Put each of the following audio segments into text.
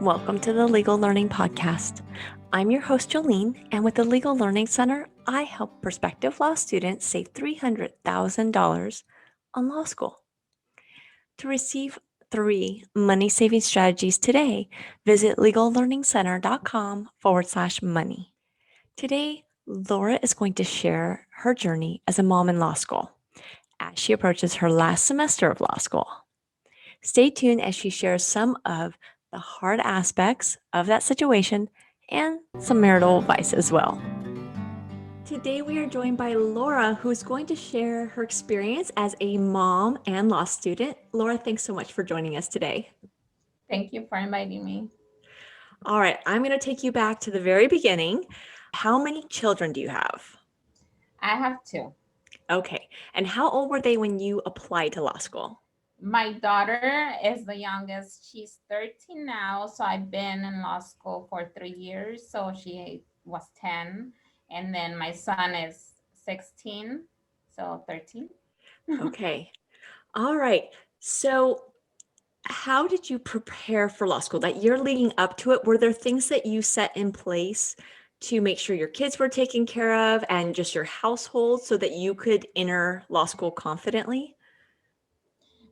Welcome to the Legal Learning Podcast. I'm your host, Jolene, and with the Legal Learning Center, I help prospective law students save $300,000 on law school. To receive 3 money-saving strategies today, visit legallearningcenter.com/money. Today, Laura is going to share her journey as a mom in law school as she approaches her last semester of law school. Stay tuned as she shares some of the hard aspects of that situation and some marital advice as well. Today we are joined by Laura, who is going to share her experience as a mom and law student. Laura, thanks so much for joining us today. Thank you for inviting me. All right, I'm going to take you back to the very beginning. How many children do you have? I have 2. Okay, and how old were they when you applied to law school? My daughter is the youngest. She's 13 now. So I've been in law school for 3 years. So she was 10. And then my son is 16. So 13. Okay, all right. So how did you prepare for law school? That year leading up to it, were there things that you set in place to make sure your kids were taken care of and just your household so that you could enter law school confidently?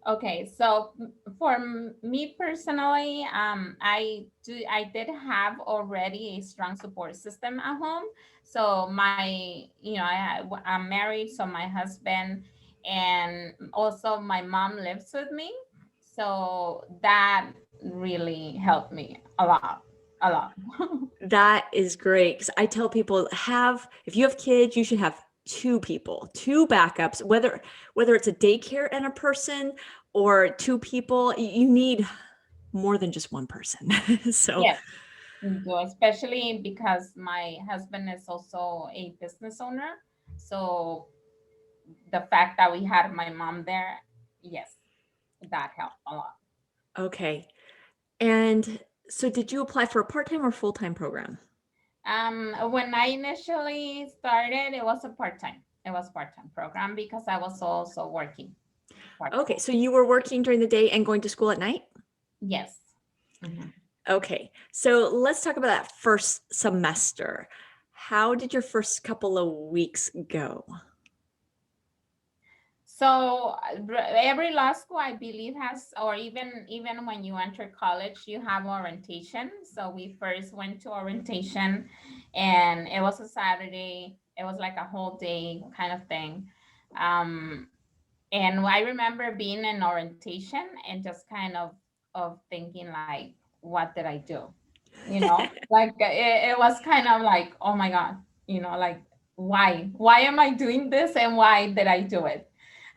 Okay, so for me personally, I did have already a strong support system at home. So I'm married, so my husband and also my mom lives with me. So that really helped me a lot, a lot. That is great because I tell people if you have kids, you should have 2 people, 2 backups, whether it's a daycare and a person or 2 people, you need more than just one person. So Yes, do, especially because my husband is also a business owner. So the fact that we had my mom there, yes, that helped a lot. okay. And so did you apply for a part-time or full-time program? When I initially started, it was a part-time. It was part-time program because I was also working Okay, part-time. so you were working during the day and going to school at night? Yes. Mhm. Okay, so let's talk about that first semester. How did your first couple of weeks go? So every law school, I believe, has, or even when you enter college, you have orientation. So we first went to orientation, and it was a Saturday. It was like a whole day kind of thing. Um, and I remember being in orientation and just kind of thinking like, what did I do? Like it was kind of like, oh my God, like why am I doing this and why did I do it?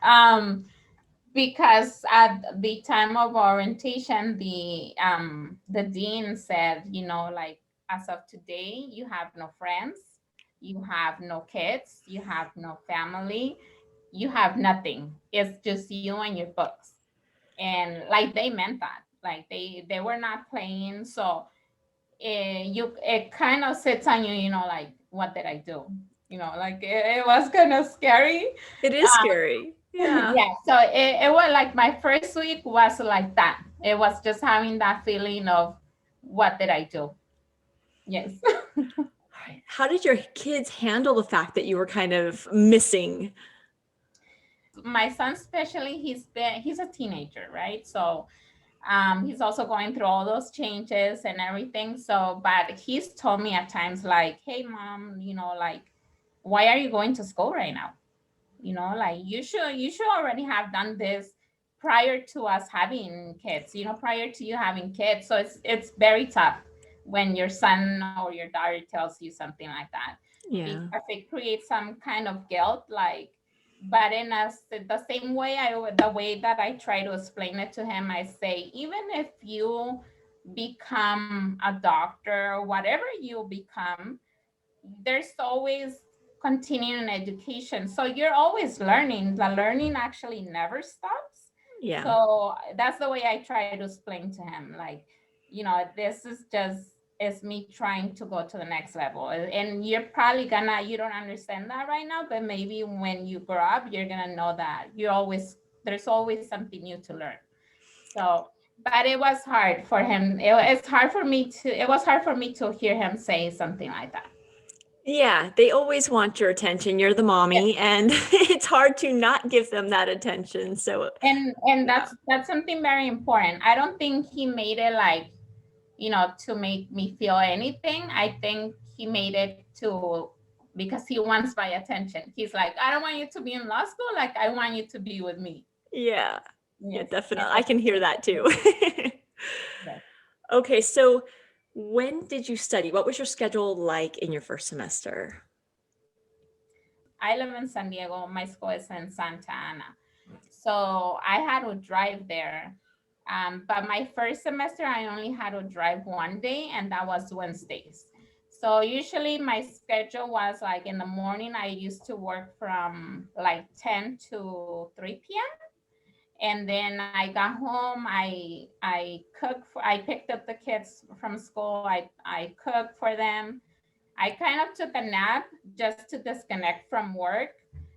Um, because at the time of orientation, the dean said, like, as of today, you have no friends, you have no kids, you have no family, you have nothing. It's just you and your books. And like they meant that. Like they were not playing. So it kind of sits on you, like, what did I do? Like it was kind of scary. It is scary. Yeah. Yeah, so it was like my first week was like that. It was just having that feeling of, what did I do? Yes. Right. How did your kids handle the fact that you were kind of missing? My son, especially, he's a teenager, right? So he's also going through all those changes and everything. So, but he's told me at times like, hey mom, like, why are you going to school right now? Like, you should already have done this prior to us having kids, prior to you having kids. So it's very tough when your son or your daughter tells you something like that, Yeah. because it creates some kind of guilt, like, but in the same way, the way that I try to explain it to him, I say, even if you become a doctor or whatever you become, there's always continuing education. So you're always learning. The learning actually never stops. Yeah. So that's the way I try to explain to him. Like, this is me trying to go to the next level. And you don't understand that right now, but maybe when you grow up, you're gonna know that there's always something new to learn. So But it was hard for him. It's hard for me to. It was hard for me to hear him say something like that. Yeah, they always want your attention. You're the mommy, and it's hard to not give them that attention. So, And yeah. that's something very important. I don't think he made it like, to make me feel anything. I think he made it to because he wants my attention. He's like, I don't want you to be in law school. Like, I want you to be with me. Yeah. Yeah, Yes. definitely. And I can hear that too. yes. Okay, so when did you study? What was your schedule like in your first semester? I live in San Diego. My school is in Santa Ana. So I had to drive there. But my first semester, I only had to drive one day, and that was Wednesdays. So usually my schedule was like in the morning, I used to work from like 10 to 3 p.m. And then I got home, I picked up the kids from school, I cooked for them. I kind of took a nap just to disconnect from work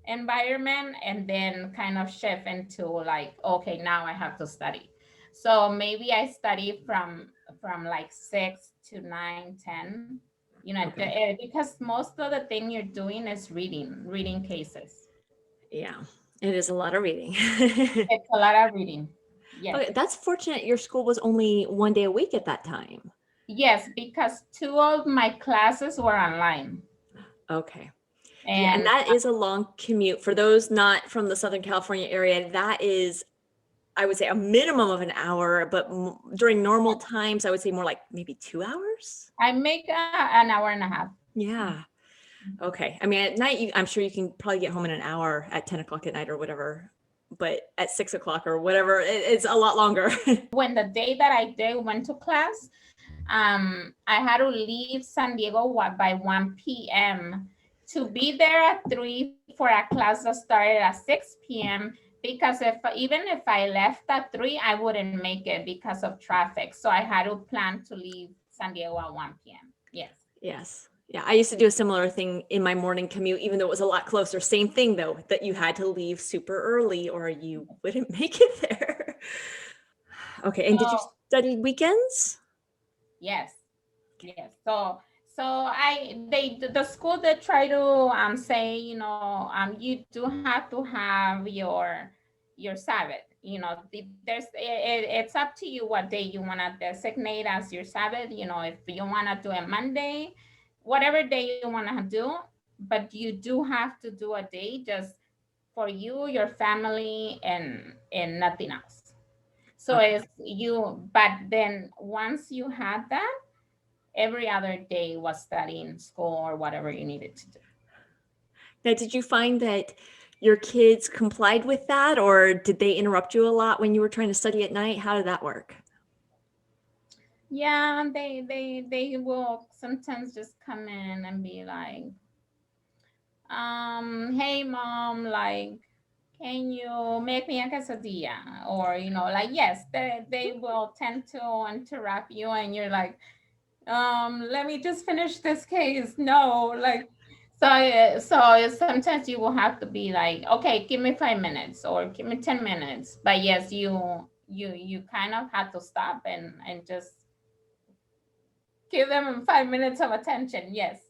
environment and then kind of shift into like, okay, now I have to study. So maybe I study from like 6 to 9, 10, Okay. because most of the thing you're doing is reading cases. Yeah, it is a lot of reading. It's a lot of reading. Yes. Okay, that's fortunate your school was only 1 day a week at that time. Yes, because two of my classes were online. Okay. Yeah, and And that is a long commute. For those not from the Southern California area, that is, I would say, a minimum of an hour, but during normal times, I would say more like maybe 2 hours. I make an hour and a half. Yeah. Okay. I mean, at night, I'm sure you can probably get home in an hour at 10 o'clock at night or whatever, but at 6 o'clock or whatever, it's a lot longer. When the day that I did went to class, I had to leave San Diego by 1 p.m. to be there at 3 for a class that started at 6 p.m. Because if even if I left at 3, I wouldn't make it because of traffic. So I had to plan to leave San Diego at 1 p.m. Yes. Yes. Yeah. I used to do a similar thing in my morning commute, even though it was a lot closer. Same thing, though, that you had to leave super early or you wouldn't make it there. Okay. And did you So study weekends? yes. Yes. So the school did try to say, you do have to have your Sabbath. There's it's up to you what day you want to designate as your Sabbath. If you want to do it Monday, whatever day you want to do, but you do have to do a day just for you, your family, and nothing else. So Okay. it's you, but then once you had that, every other day was studying school or whatever you needed to do. Now, did you find that your kids complied with that, or did they interrupt you a lot when you were trying to study at night? How did that work? Yeah, they will sometimes just come in and be like, hey mom, like, can you make me a quesadilla? Or, like, yes, they will tend to interrupt you and you're like, let me just finish this case. No, like, so sometimes you will have to be like, okay, give me 5 minutes or give me 10 minutes. But yes, you kind of have to stop and just give them 5 minutes of attention. Yes.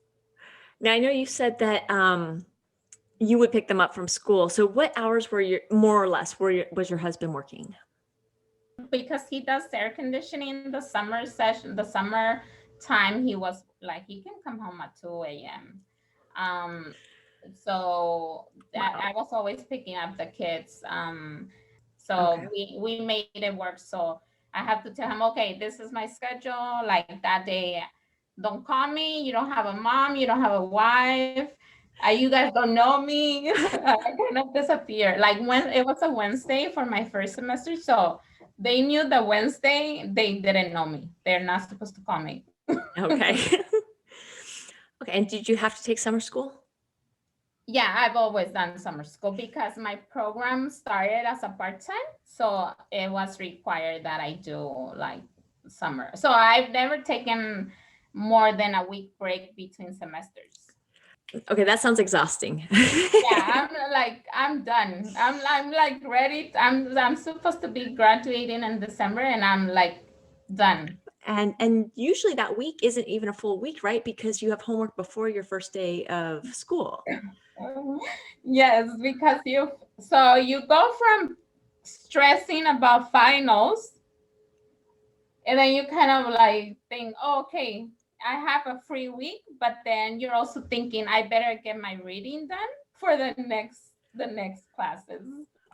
Now, I know you said that you would pick them up from school. So, what hours were your more or less was your husband working? Because he does air conditioning the summer session, the summer time, he was like, he can come home at 2 a.m. Um, so Wow. I was always picking up the kids. Okay. So we made it work. So I have to tell him, okay, this is my schedule. Like that day, don't call me. You don't have a mom. You don't have a wife. You guys don't know me. I kind of disappear. Like when it was a Wednesday for my first semester, so they knew that Wednesday they didn't know me. They're not supposed to call me. Okay. Okay. And did you have to take summer school? Yeah, I've always done summer school because my program started as a part-time, so it was required that I do like summer. So I've never taken more than a week break between semesters. Okay, that sounds exhausting. Yeah, I'm done. I'm like ready. I'm supposed to be graduating in December, and I'm like done. And usually that week isn't even a full week, right? Because you have homework before your first day of school. Yes, because you go from stressing about finals, and then you kind of like think, oh, okay, I have a free week, but then you're also thinking I better get my reading done for the next classes.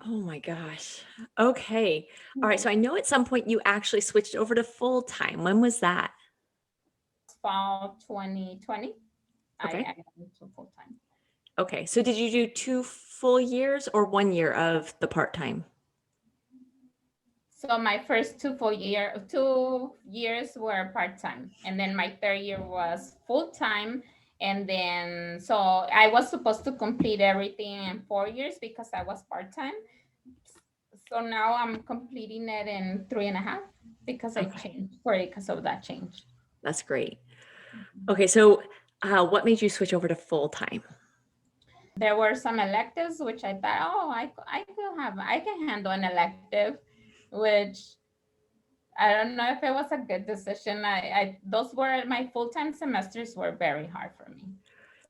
Oh my gosh. Okay. All right. So I know at some point you actually switched over to full time. When was that? Fall 2020, Okay. I went to full time. Okay. So did you do 2 full years or 1 year of the part time? So my first 2 years were part time, and then my third year was full time. And then so I was supposed to complete everything in 4 years because I was part time. So now I'm completing it in 3.5 because I Okay. changed for it because of that change. That's great. Okay. So what made you switch over to full time? There were some electives which I thought, oh, I can handle an elective, which I don't know if it was a good decision. I those were my full-time semesters were very hard for me.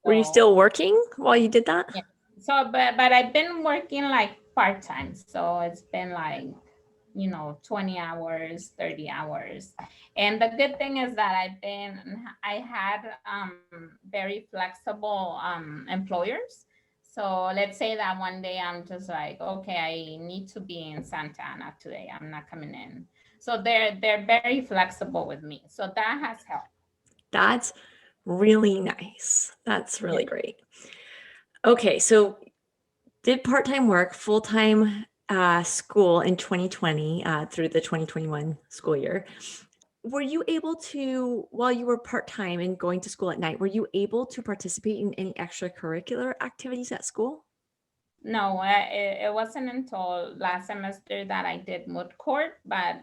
Were you So still working while you did that? yeah. So but I've been working like part-time. So it's been like 20 hours, 30 hours. And the good thing is that I had very flexible employers. So let's say that one day I'm just like, okay, I need to be in Santa Ana today. I'm not coming in. So they're very flexible with me. So that has helped. That's really nice. That's Yeah. really great. Okay. So did part time work, full time school in 2020 through the 2021 school year. Were you able to, while you were part time and going to school at night, were you able to participate in any extracurricular activities at school? No, it wasn't until last semester that I did Moot Court, but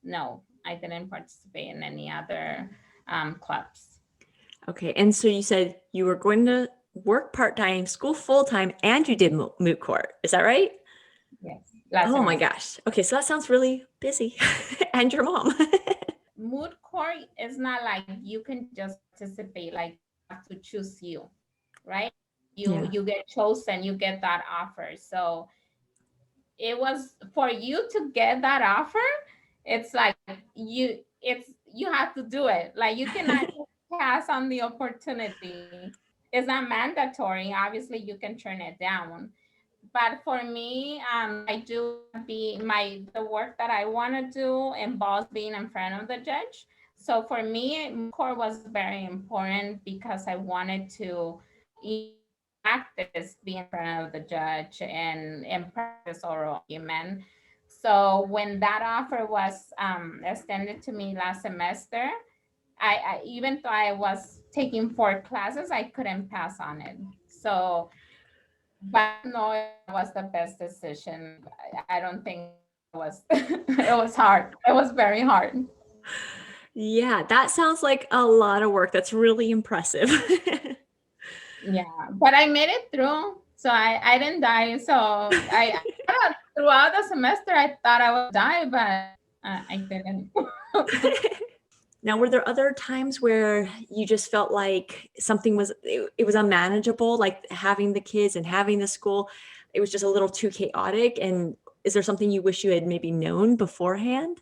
no, I didn't participate in any other clubs. Okay. And so you said you were going to work part time, school full time, and you did Moot Court. Is that right? Yes, last Oh my semester. gosh. Okay. So that sounds really busy. And your mom. Moot Court is not like you can just participate, like they have to choose you, right? You Yeah. you get chosen, you get that offer. So it was for you to get that offer, it's like you have to do it. Like you cannot just pass on the opportunity. It's not mandatory. Obviously, you can turn it down. But for me, I do be my the work that I want to do involves being in front of the judge. So for me, core was very important because I wanted to practice being in front of the judge and practice oral argument. So when that offer was extended to me last semester, I even though I was taking 4 classes, I couldn't pass on it. So but no, it was the best decision. I don't think it was. It was hard. It was very hard. Yeah, that sounds like a lot of work. That's really impressive. Yeah, but I made it through. So I didn't die. So throughout the semester I thought I would die, but I didn't. Now, were there other times where you just felt like something it was unmanageable, like having the kids and having the school, it was just a little too chaotic? And is there something you wish you had maybe known beforehand?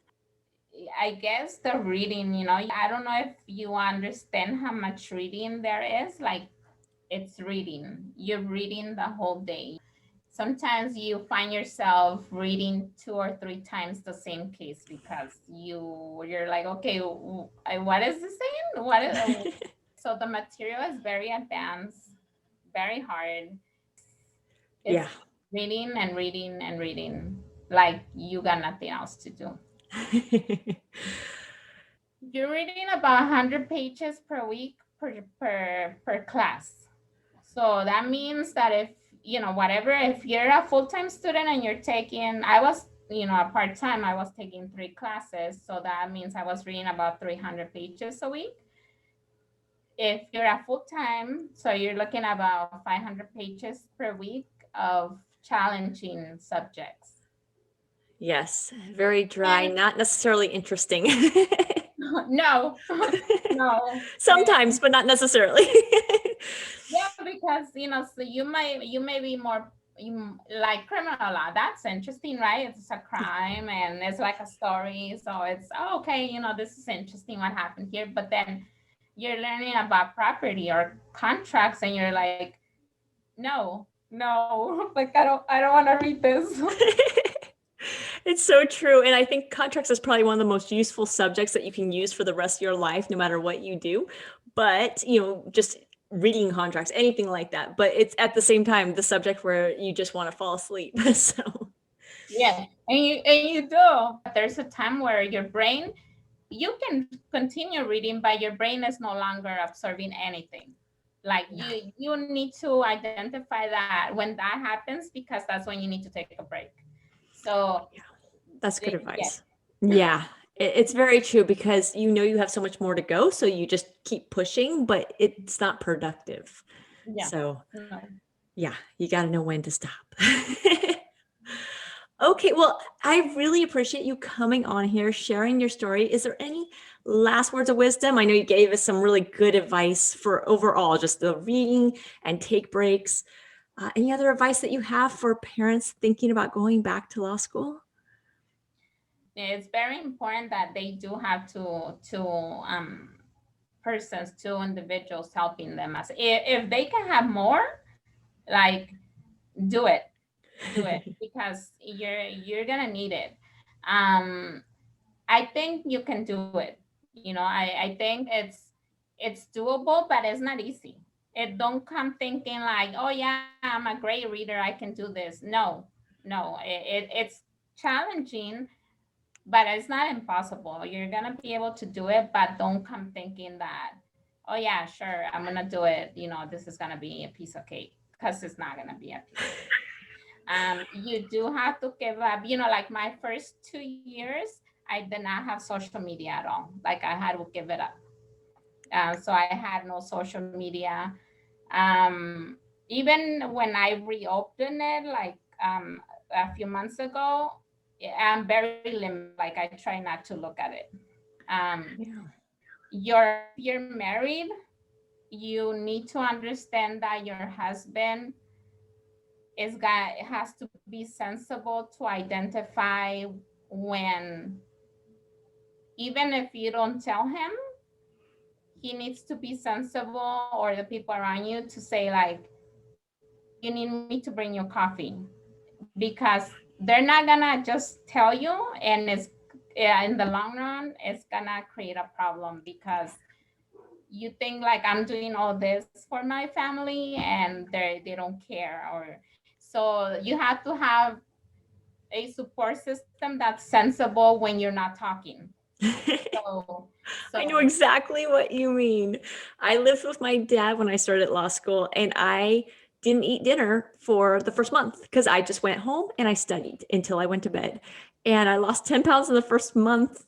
I guess the reading, I don't know if you understand how much reading there is. Like it's reading. You're reading the whole day. Sometimes you find yourself reading 2 or 3 times the same case because you're like, okay, what is this saying? So the material is very advanced, very hard. Yeah. It's reading and reading and reading like you got nothing else to do. You're reading about 100 pages per week per class. So that means that if, whatever, if you're a full-time student and you're taking, I was, a part-time, I was taking 3 classes. So that means I was reading about 300 pages a week. If you're a full time, so you're looking about 500 pages per week of challenging subjects. Yes, very dry, And not necessarily interesting. no, no. Sometimes, but not necessarily. Yeah, because so you may be more like criminal law. That's interesting, right? It's a crime and it's like a story. So it's okay, this is interesting what happened here. But then you're learning about property or contracts and you're like, no, no, like I don't want to read this. It's so true. And I think contracts is probably one of the most useful subjects that you can use for the rest of your life, no matter what you do. But, just reading contracts, anything like that. But it's at the same time the subject where you just want to fall asleep. So, Yeah, and you do. There's a time where your brain, you can continue reading, but your brain is no longer absorbing anything. Like yeah, you need to identify that when that happens, because that's when you need to take a break. So that's good yeah, advice. Yeah, it's very true because you have so much more to go. So you just keep pushing, but it's not productive. yeah, So, no. yeah, you got to know when to stop. Okay, well, I really appreciate you coming on here, sharing your story. Is there any last words of wisdom? I know you gave us some really good advice for overall, just the reading and take breaks. Any other advice that you have for parents thinking about going back to law school? It's very important that they do have persons, two individuals helping them. As if they can have more, like do it, because you're gonna need it. um I think you can do it. I think it's doable, but it's not easy. It don't come thinking like, oh yeah, I'm a great reader, I can do this. No, it's challenging, but it's not impossible. You're gonna be able to do it, but don't come thinking that, oh yeah, sure, I'm gonna do it. This is gonna be a piece of cake, because it's not gonna be a piece of cake. You do have to give up. Like my first 2 years, I did not have social media at all. Like I had to give it up. So I had no social media. Even when I reopened it, like a few months ago, I'm very limited. Like I try not to look at it. Yeah. If you're married, you need to understand that your husband has to be sensible to identify when, even if you don't tell him, he needs to be sensible, or the people around you, to say like, you need me to bring you coffee, because they're not gonna just tell you, and in the long run it's gonna create a problem, because you think like, I'm doing all this for my family and they don't care. Or so you have to have a support system that's sensible when you're not talking. So, I know so exactly what you mean. I lived with my dad when I started law school, and I didn't eat dinner for the first month because I just went home and I studied until I went to bed. And I lost 10 pounds in the first month.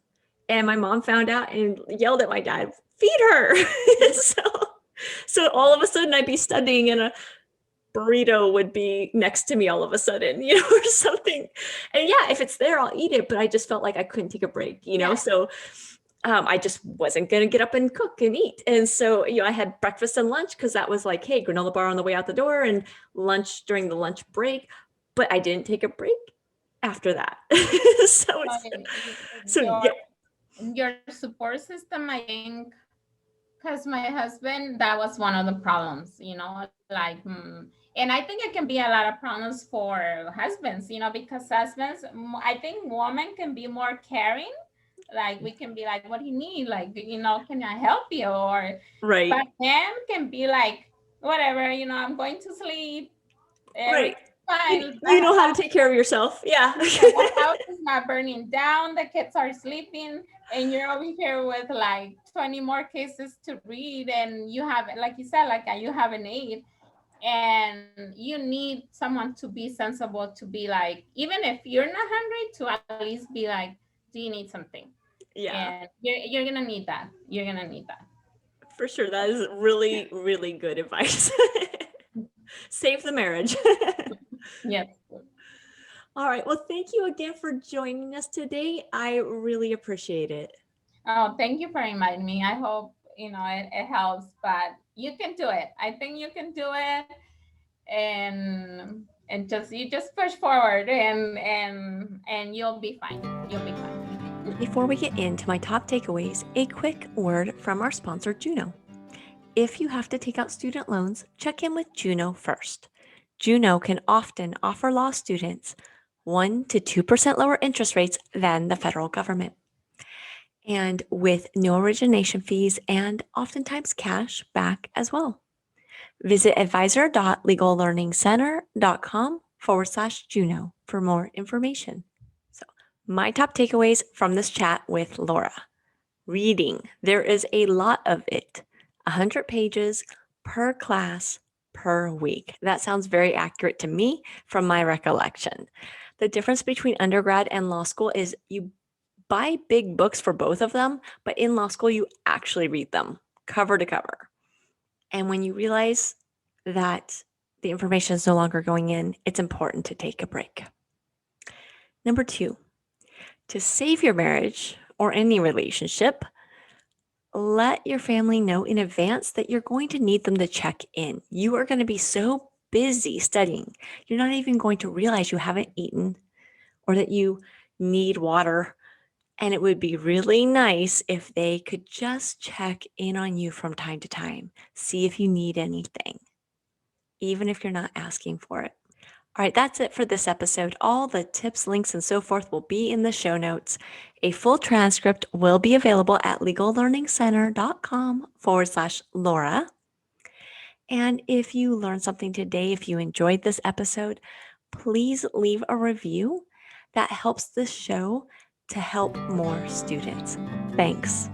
And my mom found out and yelled at my dad, feed her. so, so all of a sudden I'd be studying and a burrito would be next to me all of a sudden, or something. And yeah, if it's there, I'll eat it. But I just felt like I couldn't take a break. yeah, So I just wasn't going to get up and cook and eat. And so, I had breakfast and lunch because that was like, hey, granola bar on the way out the door and lunch during the lunch break. But I didn't take a break after that. so so it's, so yeah. your support system, I think, because my husband, that was one of the problems, like, and I think it can be a lot of problems for husbands, because husbands, I think women can be more caring. Like we can be like, what do you need? Like, can I help you? Or, but Right. men can be like, whatever, I'm going to sleep. Right. Everything's You, fine. you know how to take care of yourself. Yeah. The house is not burning down. The kids are sleeping, and you're over here with like 20 more cases to read, and you have, like you said, like you have an aide, and you need someone to be sensible, to be like, even if you're not hungry, to at least be like, do you need something? yeah. And you're gonna need that. You're gonna need that. For sure. That is really, really good advice. Save the marriage. Yes. All right. Well, thank you again for joining us today. I really appreciate it. Oh, thank you for reminding me. I hope it helps, but you can do it. I think you can do it, and just push forward, and you'll be fine. You'll be fine. Before we get into my top takeaways, a quick word from our sponsor, Juno. If you have to take out student loans, check in with Juno first. Juno can often offer law students 1 to 2% lower interest rates than the federal government. And with no origination fees and oftentimes cash back as well. Visit advisor.legallearningcenter.com/Juno for more information. So, my top takeaways from this chat with Laura. Reading. There is a lot of it. 100 pages per class per week. That sounds very accurate to me from my recollection. The difference between undergrad and law school is you buy big books for both of them, but in law school, you actually read them cover to cover. And when you realize that the information is no longer going in, it's important to take a break. Number 2, to save your marriage or any relationship, let your family know in advance that you're going to need them to check in. You are going to be so busy studying, you're not even going to realize you haven't eaten or that you need water. And it would be really nice if they could just check in on you from time to time, see if you need anything, even if you're not asking for it. All right, that's it for this episode. All the tips, links, and so forth will be in the show notes. A full transcript will be available at legallearningcenter.com/Laura. And if you learned something today, if you enjoyed this episode, please leave a review. That helps this show to help more students. Thanks.